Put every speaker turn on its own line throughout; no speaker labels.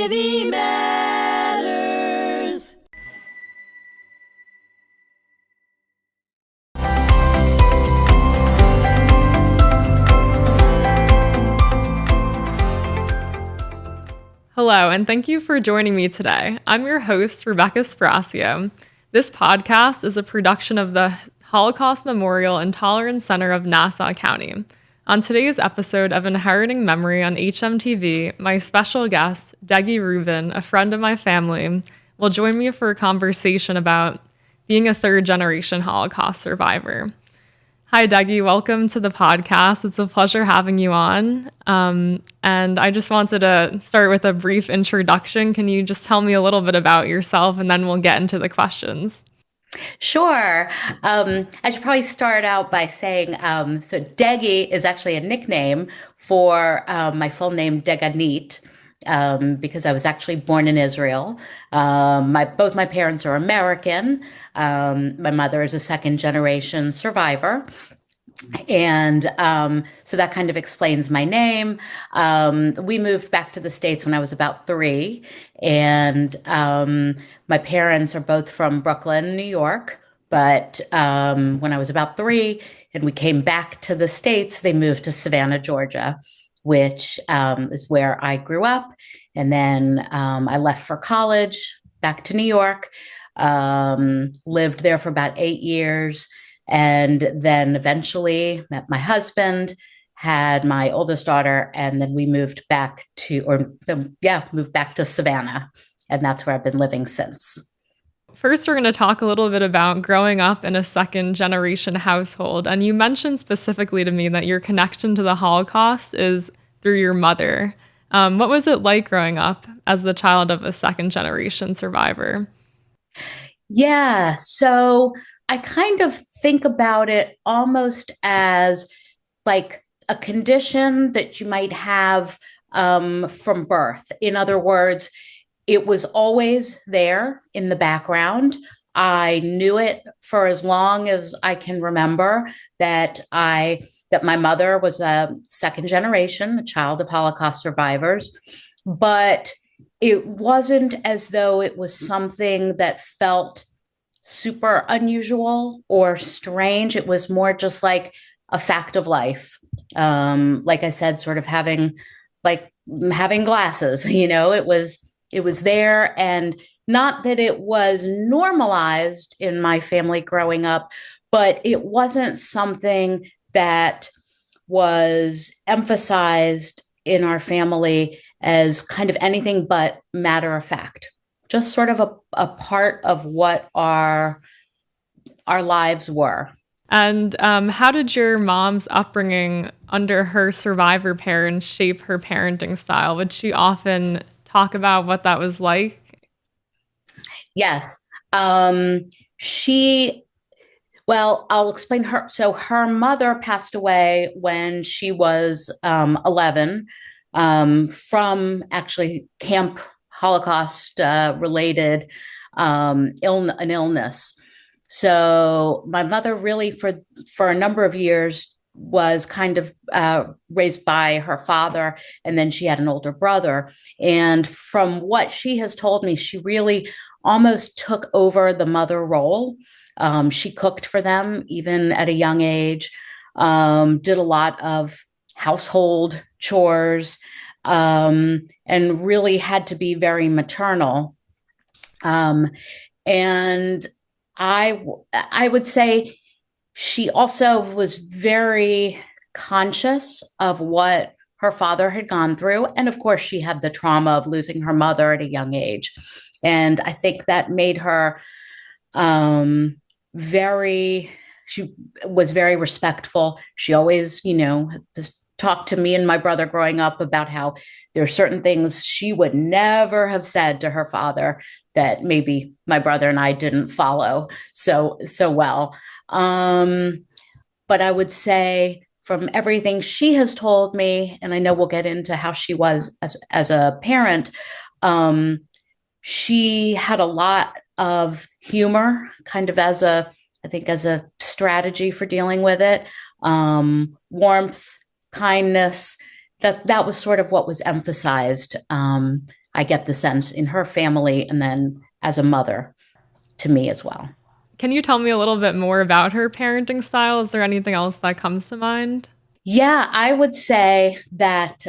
HmTv matters.
Hello, and thank you for joining me today. I'm your host, Rebecca Sparacio. This podcast is a production of the Holocaust Memorial and Tolerance Center of Nassau County. On today's episode of Inheriting Memory on hmTv, my special guest, Degi Ruben, a friend of my family, will join me for a conversation about being a third-generation Holocaust survivor. Hi, Degi. Welcome to the podcast. It's a pleasure having you on. And I just wanted to start with a brief introduction. Can you just tell me a little bit about yourself, and then we'll get into the questions?
Sure. I should probably start out by saying, so Degi is actually a nickname for my full name, Deganit, because I was actually born in Israel. Both my parents are American. My mother is a second generation survivor. And so that kind of explains my name. We moved back to the States when I was about 3. And my parents are both from Brooklyn, New York. But when I was about 3 and we came back to the States, they moved to Savannah, Georgia, which is where I grew up. And then I left for college back to New York, lived there for about 8 years. And then eventually met my husband, had my oldest daughter, and then we moved back to Savannah. And that's where I've been living since.
First, we're going to talk a little bit about growing up in a second generation household. And you mentioned specifically to me that your connection to the Holocaust is through your mother. What was it like growing up as the child of a second generation survivor?
Yeah, so I kind of think about it almost as like a condition that you might have from birth. In other words, it was always there in the background. I knew it for as long as I can remember that my mother was a second generation, a child of Holocaust survivors, but it wasn't as though it was something that felt super unusual or strange. It was more just like a fact of life. Like I said, sort of having glasses, it was there, and not that it was normalized in my family growing up, but it wasn't something that was emphasized in our family as kind of anything but matter of fact. Just sort of a part of what our lives were.
And how did your mom's upbringing under her survivor parents shape her parenting style? Would she often talk about what that was like?
Yes. I'll explain her. So her mother passed away when she was 11 from actually Camp Holocaust related an illness. So my mother really for a number of years was kind of raised by her father, and then she had an older brother. And from what she has told me, she really almost took over the mother role. She cooked for them even at a young age, did a lot of household chores, and really had to be very maternal. And I would say she also was very conscious of what her father had gone through. And of course, she had the trauma of losing her mother at a young age. And I think that made her she was very respectful. She always, just talked to me and my brother growing up about how there are certain things she would never have said to her father that maybe my brother and I didn't follow so well. But I would say from everything she has told me, and I know we'll get into how she was as a parent, she had a lot of humor, kind of as a strategy for dealing with it, warmth, kindness, that was sort of what was emphasized. I get the sense in her family, and then as a mother to me as well.
Can you tell me a little bit more about her parenting style? Is there anything else that comes to mind?
Yeah, I would say that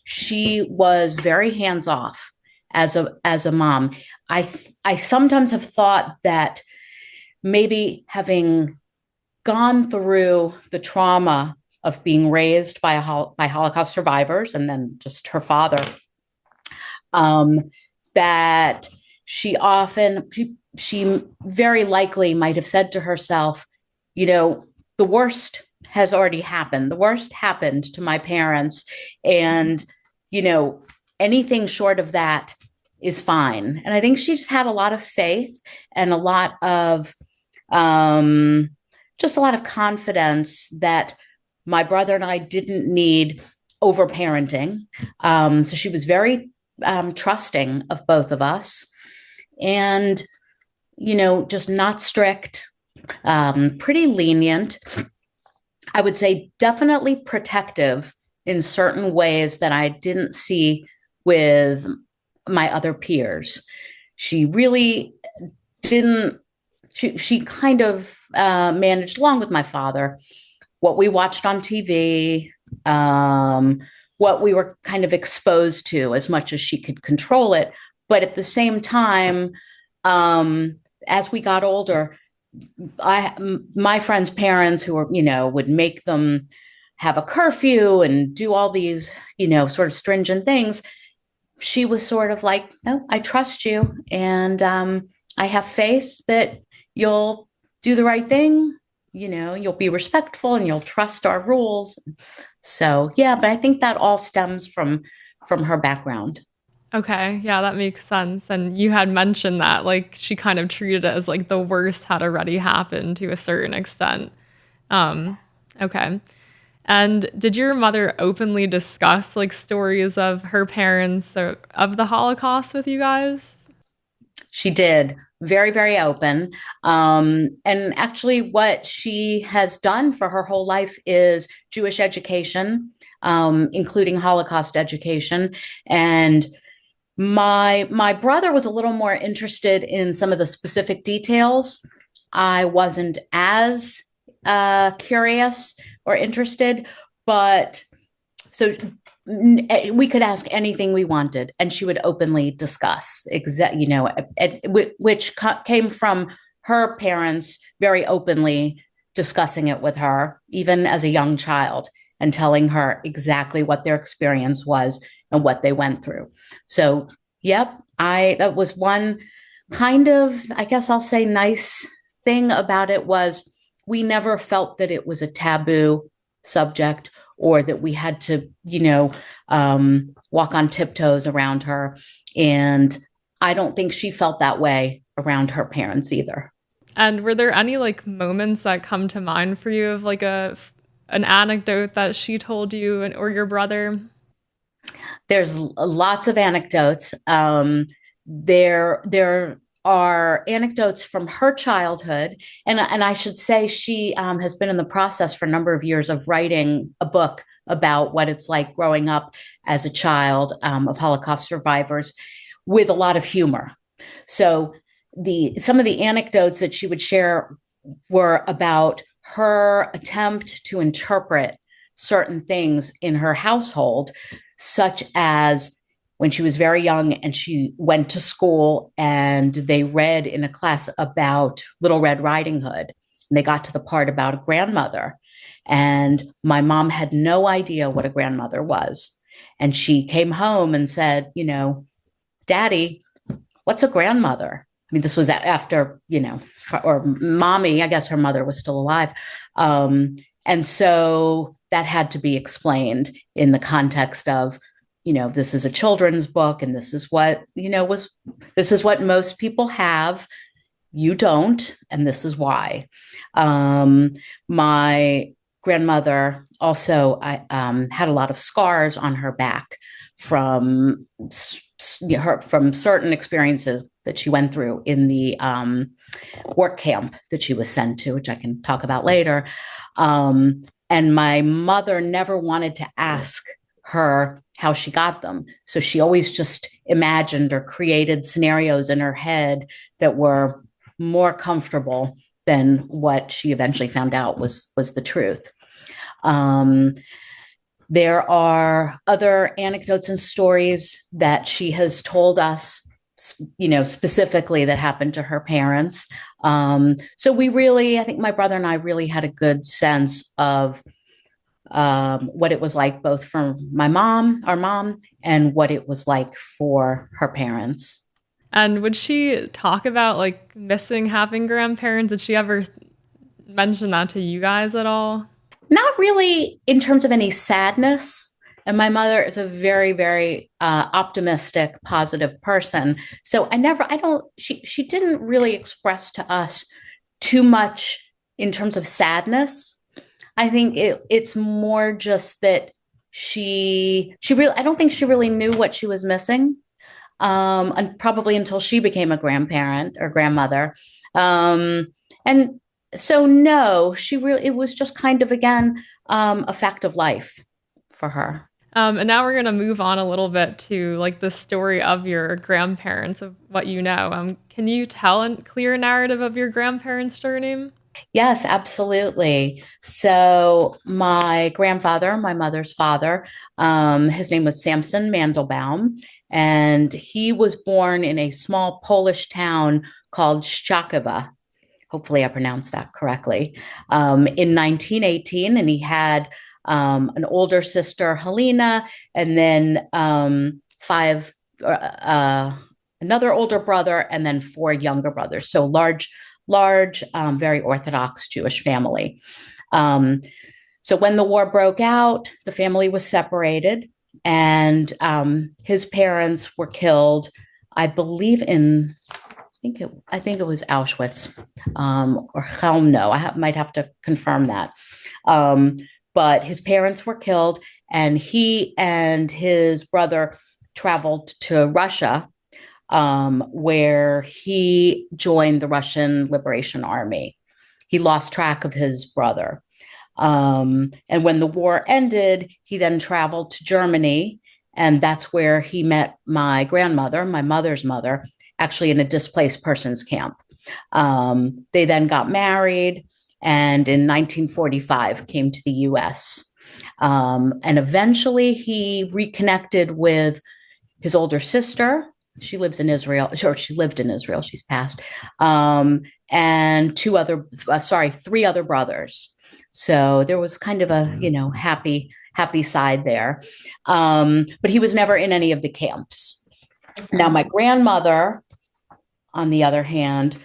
she was very hands off as a mom. I sometimes have thought that maybe having gone through the trauma of being raised by Holocaust survivors and then just her father, um, that she very likely might have said to herself, you know, the worst has already happened. The worst happened to my parents, and you know, anything short of that is fine. And I think she just had a lot of faith and a lot of just a lot of confidence that my brother and I didn't need overparenting. So she was very trusting of both of us, and you know, just not strict, pretty lenient. I would say definitely protective in certain ways that I didn't see with my other peers. She really didn't, she kind of managed, along with my father, what we watched on TV, what we were kind of exposed to as much as she could control it. But at the same time, as we got older, my friends' parents who were, you know, would make them have a curfew and do all these, you know, sort of stringent things. She was sort of like, no, I trust you, and I have faith that you'll do the right thing. You know, you'll be respectful and you'll trust our rules. So yeah, but I think that all stems from her background.
Okay, yeah, that makes sense. And you had mentioned that like she kind of treated it as like the worst had already happened to a certain extent. Um, okay. And did your mother openly discuss like stories of her parents or of the Holocaust with you guys?
She did, very, very open. And actually, what she has done for her whole life is Jewish education, including Holocaust education. And my brother was a little more interested in some of the specific details. I wasn't as curious or interested, but so we could ask anything we wanted, and she would openly discuss, you know, which came from her parents very openly discussing it with her, even as a young child, and telling her exactly what their experience was and what they went through. So, yep, that was one kind of, I guess I'll say, nice thing about it was we never felt that it was a taboo subject or that we had to, you know, walk on tiptoes around her. And I don't think she felt that way around her parents either.
And were there any like moments that come to mind for you of like an anecdote that she told you or your brother?
There's lots of anecdotes. There are anecdotes from her childhood, and I should say she has been in the process for a number of years of writing a book about what it's like growing up as a child of Holocaust survivors, with a lot of humor. So some of the anecdotes that she would share were about her attempt to interpret certain things in her household, such as when she was very young and she went to school and they read in a class about Little Red Riding Hood. And they got to the part about a grandmother. And my mom had no idea what a grandmother was. And she came home and said, you know, Daddy, what's a grandmother? I mean, this was after, you know, or Mommy, I guess her mother was still alive. And so that had to be explained in the context of, you know, this is a children's book and this is what, you know, this is what most people have. You don't, and this is why. My grandmother also had a lot of scars on her back from from certain experiences that she went through in the work camp that she was sent to, which I can talk about later. And my mother never wanted to ask her how she got them. So she always just imagined or created scenarios in her head that were more comfortable than what she eventually found out was the truth. There are other anecdotes and stories that she has told us, specifically that happened to her parents. So I think my brother and I really had a good sense of what it was like, both from our mom, and what it was like for her parents.
And would she talk about like missing having grandparents? Did she ever mention that to you guys at all?
Not really in terms of any sadness. And my mother is a very, very optimistic, positive person. So she didn't really express to us too much in terms of sadness. I think it's more just that I don't think she really knew what she was missing, and probably until she became a grandparent or grandmother. And so no, it was just kind of, again, a fact of life for her.
And now we're going to move on a little bit to like the story of your grandparents, of what you know. Can you tell a clear narrative of your grandparents' journey?
Yes, absolutely. So my grandfather, my mother's father, his name was Samson Mandelbaum, and he was born in a small Polish town called Szczakowa. Hopefully I pronounced that correctly, in 1918. And he had an older sister, Helena, and then another older brother, and then four younger brothers. So large, very Orthodox Jewish family. So when the war broke out, the family was separated, and his parents were killed, I believe, I think it was Auschwitz, or Chelmno. Might have to confirm that. But his parents were killed, and he and his brother traveled to Russia, where he joined the Russian Liberation Army. He lost track of his brother. And when the war ended, he then traveled to Germany, and that's where he met my grandmother, my mother's mother, actually in a displaced persons camp. They then got married, and in 1945 came to the US. And eventually he reconnected with his older sister. She lives in Israel, or she lived in Israel, she's passed, and three other brothers. So there was kind of a, happy side there. But he was never in any of the camps. Now, my grandmother, on the other hand,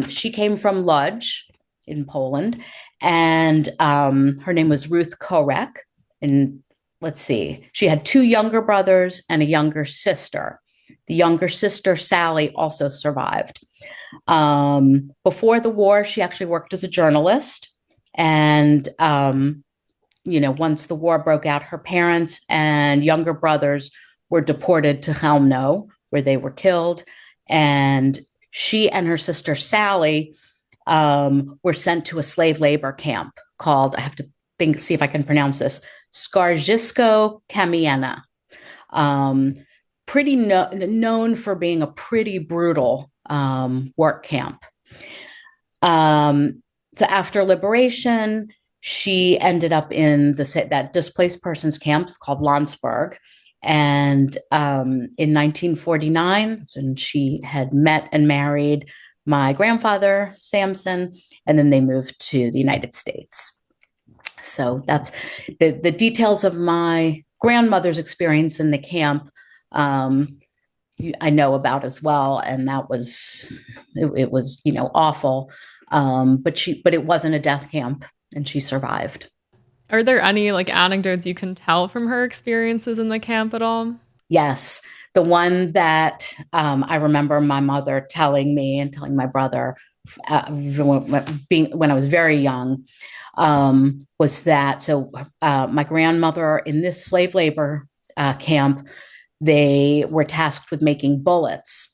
she came from Lodz in Poland, and her name was Ruth Korek. And let's see, she had two younger brothers and a younger sister. The younger sister, Sally, also survived. Before the war, she actually worked as a journalist. And, once the war broke out, her parents and younger brothers were deported to Chelmno, where they were killed. And she and her sister, Sally, were sent to a slave labor camp called, I have to see if I can pronounce this, Skarżysko Kamienna. Pretty known for being a pretty brutal work camp. So after liberation, she ended up in that displaced persons camp called Landsberg. And in 1949, and she had met and married my grandfather, Samson, and then they moved to the United States. So that's the details of my grandmother's experience in the camp. I know about as well, and that was it was awful, but it wasn't a death camp, and she survived.
Are there any like anecdotes you can tell from her experiences in the camp at all?
Yes, the one that I remember my mother telling me and telling my brother when I was very young, was that my grandmother in this slave labor camp, they were tasked with making bullets.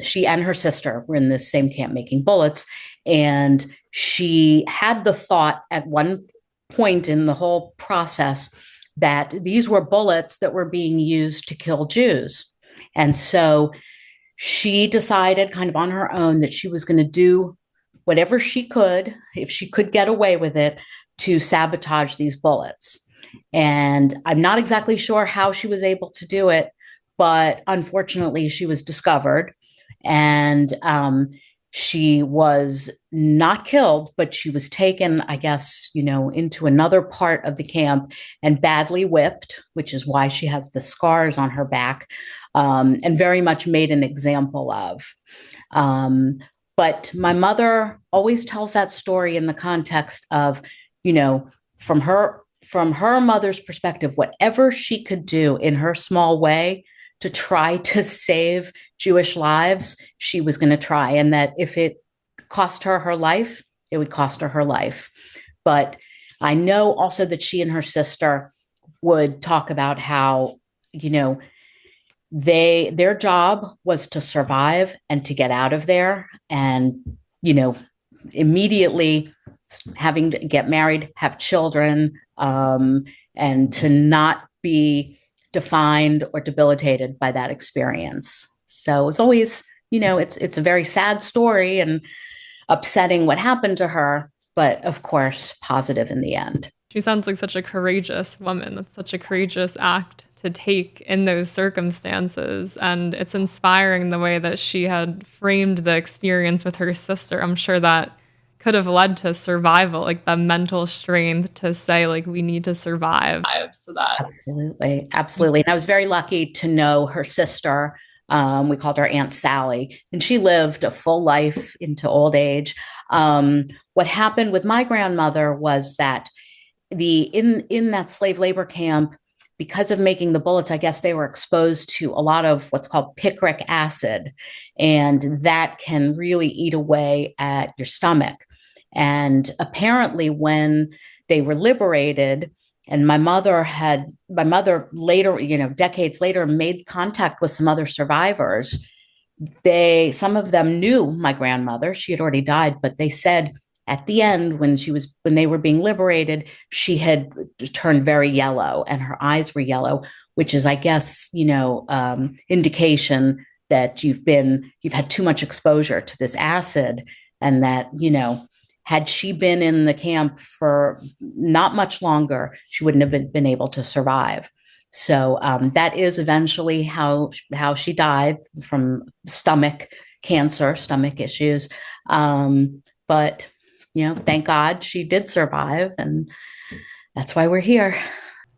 She and her sister were in this same camp making bullets, and she had the thought at one point in the whole process that these were bullets that were being used to kill Jews. And so she decided kind of on her own that she was going to do whatever she could, if she could get away with it, to sabotage these bullets. And I'm not exactly sure how she was able to do it, but unfortunately, she was discovered. And she was not killed, but she was taken, I guess, into another part of the camp and badly whipped, which is why she has the scars on her back, and very much made an example of. But my mother always tells that story in the context of, from her mother's perspective, whatever she could do in her small way to try to save Jewish lives, she was going to try. And that if it cost her her life, it would cost her her life. But I know also that she and her sister would talk about how, their job was to survive and to get out of there. And, immediately having to get married, have children, and to not be defined or debilitated by that experience. So it's always, it's a very sad story and upsetting what happened to her, but of course, positive in the end.
She sounds like such a courageous woman. That's such a courageous act to take in those circumstances. And it's inspiring the way that she had framed the experience with her sister. I'm sure that could have led to survival, like the mental strength to say, like, we need to survive. So that
absolutely. And I was very lucky to know her sister. We called her Aunt Sally, and she lived a full life into old age. What happened with my grandmother was that in that slave labor camp, because of making the bullets, I guess they were exposed to a lot of what's called picric acid, and that can really eat away at your stomach. And apparently when they were liberated, and my mother later, decades later, made contact with some other survivors. Some of them knew my grandmother. She had already died, but they said at the end, when they were being liberated, she had turned very yellow and her eyes were yellow, which is, I guess, indication that you've had too much exposure to this acid, and that, had she been in the camp for not much longer, she wouldn't have been able to survive. So that is eventually how she died, from stomach cancer, stomach issues. But, thank God she did survive, and that's why we're here.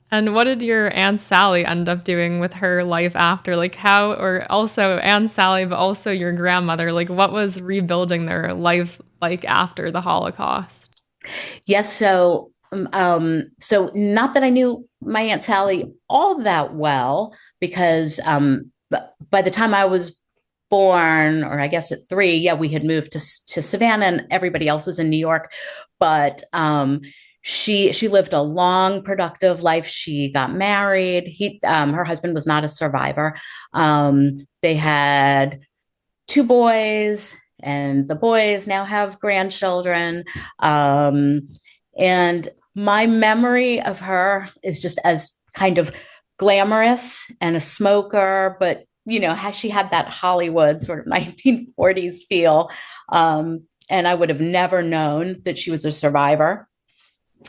And what did your Aunt Sally end up doing with her life after? Like how, or also Aunt Sally, but also your grandmother, like what was rebuilding their lives like after the Holocaust?
Yes. So not that I knew my Aunt Sally all that well, because by the time I was born, or I guess at 3, we had moved to Savannah, and everybody else was in New York. But she lived a long, productive life. She got married. Her husband was not a survivor. They had 2 boys, and the boys now have grandchildren. And my memory of her is just as kind of glamorous and a smoker, but she had that Hollywood sort of 1940s feel. And I would have never known that she was a survivor,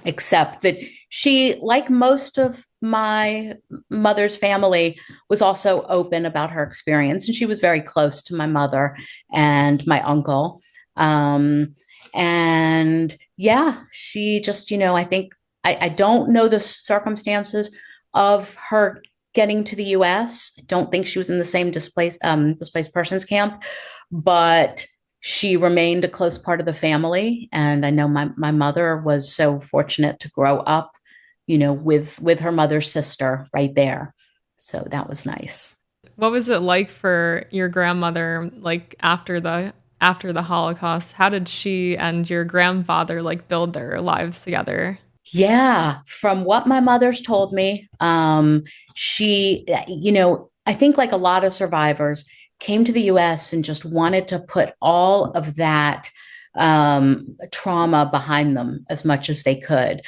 except that she, like most of my mother's family, was also open about her experience. And she was very close to my mother and my uncle. And she just, I think, I don't know the circumstances of her getting to the US. I don't think she was in the same displaced persons camp, but she remained a close part of the family. And I know my mother was so fortunate to grow up, with her mother's sister right there. So that was nice.
What was it like for your grandmother, like after the Holocaust? How did she and your grandfather like build their lives together?
Yeah, from what my mother's told me, she, I think like a lot of survivors, came to the US and just wanted to put all of that trauma behind them as much as they could.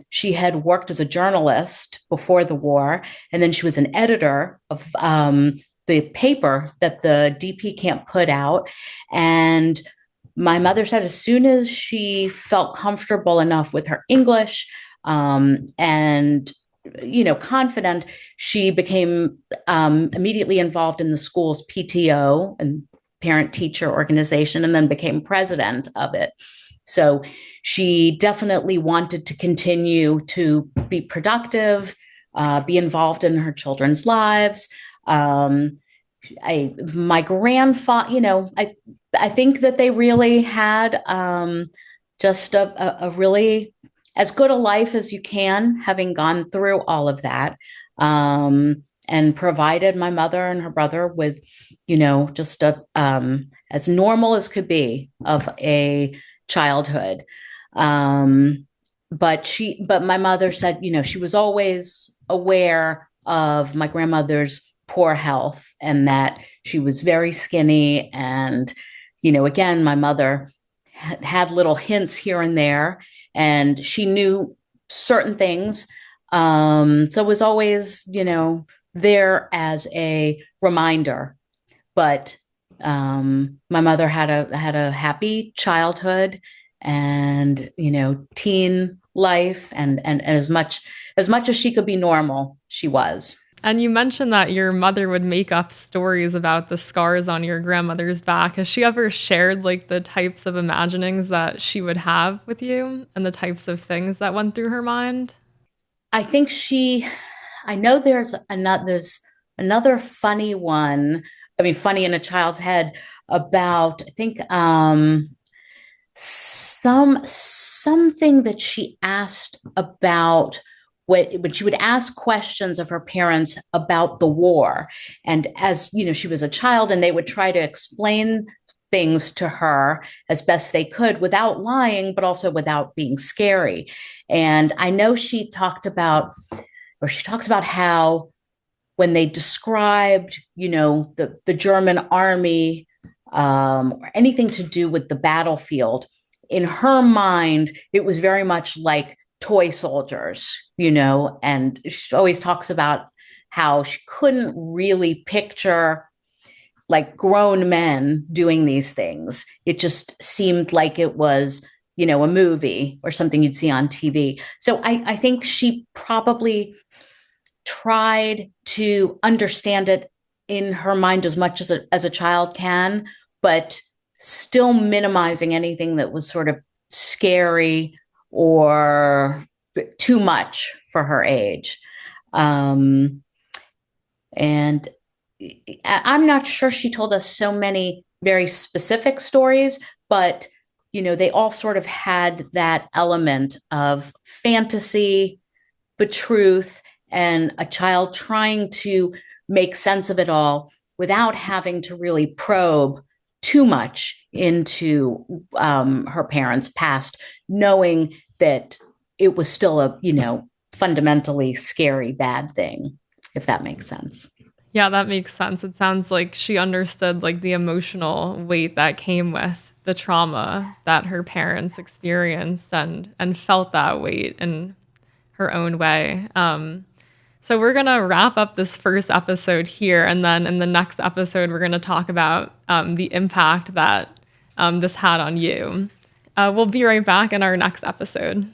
She had worked as a journalist before the war, and then she was an editor of the paper that the DP camp put out. And my mother said as soon as she felt comfortable enough with her English and confident, she became immediately involved in the school's PTO and parent teacher organization, and then became president of it. So she definitely wanted to continue to be productive, be involved in her children's lives. My grandfather, I think that they really had just a really as good a life as you can, having gone through all of that, and provided my mother and her brother with, just as normal as could be of a childhood. But my mother said, she was always aware of my grandmother's poor health and that she was very skinny. And, again, my mother had little hints here and there, and she knew certain things. So it was always, there as a reminder. But my mother had a happy childhood and, teen life, and as much as she could be normal, she was.
And you mentioned that your mother would make up stories about the scars on your grandmother's back. Has she ever shared the types of imaginings that she would have with you and the types of things that went through her mind?
I think I know there's another funny one. I mean, funny in a child's head about, I think, something that she asked about when she would ask questions of her parents about the war. And as she was a child, and they would try to explain things to her as best they could without lying, but also without being scary. And I know she talks about how when they described, the German army, or anything to do with the battlefield, in her mind, it was very much like toy soldiers, and she always talks about how she couldn't really picture grown men doing these things. It just seemed like it was, a movie or something you'd see on TV. So I think she probably tried to understand it in her mind as much as a child can, but still minimizing anything that was sort of scary or too much for her age. And I'm not sure she told us so many very specific stories, but, they all sort of had that element of fantasy, but truth, and a child trying to make sense of it all without having to really probe too much into her parents' past, knowing that it was still a, fundamentally scary, bad thing, if that makes sense.
Yeah, that makes sense. It sounds like she understood the emotional weight that came with the trauma that her parents experienced and felt that weight in her own way. So we're going to wrap up this first episode here. And then in the next episode, we're going to talk about the impact that this had on you. We'll be right back in our next episode.